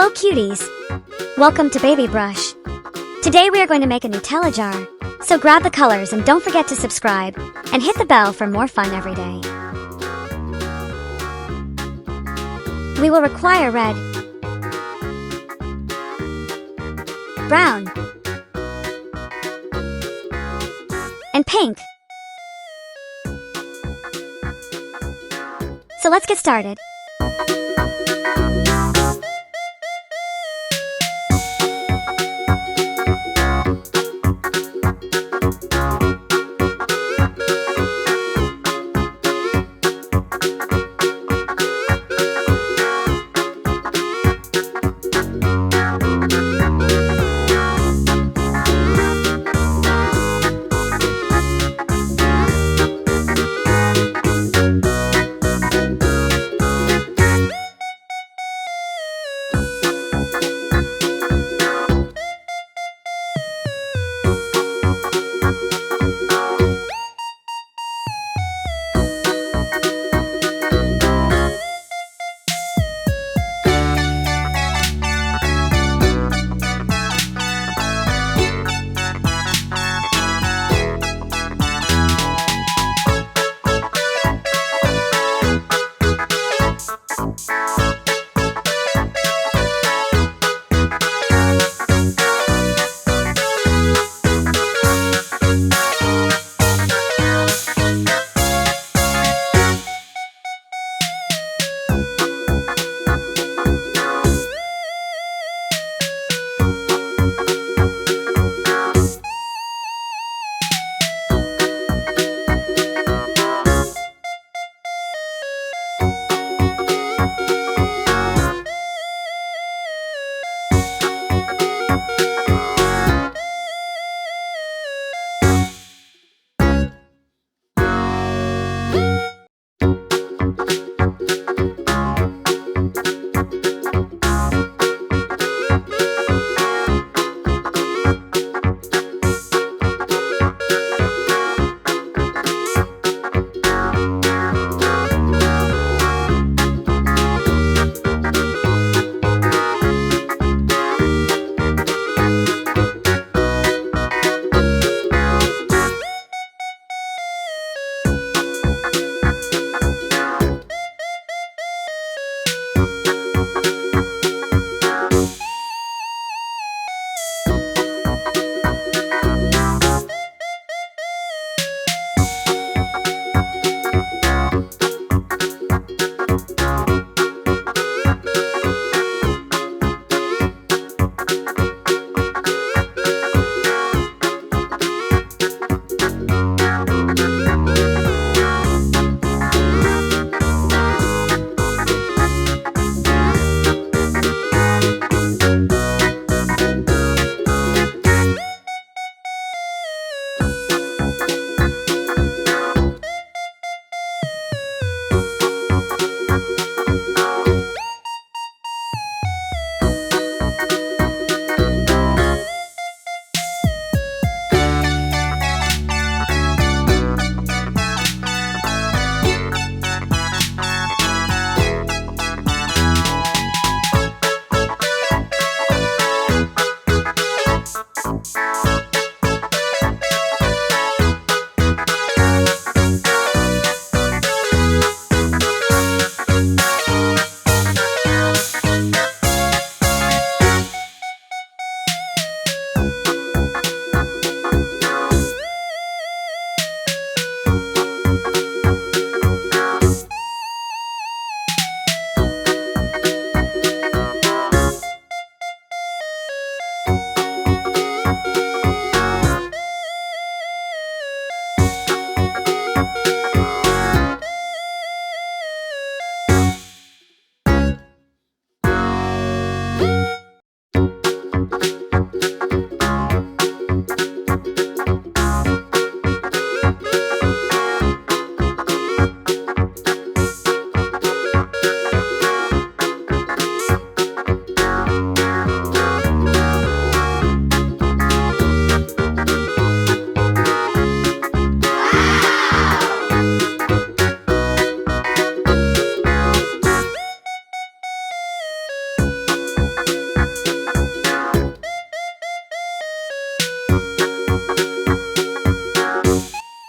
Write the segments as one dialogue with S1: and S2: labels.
S1: Hello cuties! Welcome to BabyBrush. Today we are going to make a Nutella jar. So grab the colors and don't forget to subscribe, and hit the bell for more fun every day. We will require red, brown, and pink. So let's get started.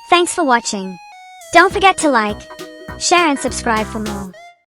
S1: Thanks for watching. Don't forget to like, share and subscribe for more.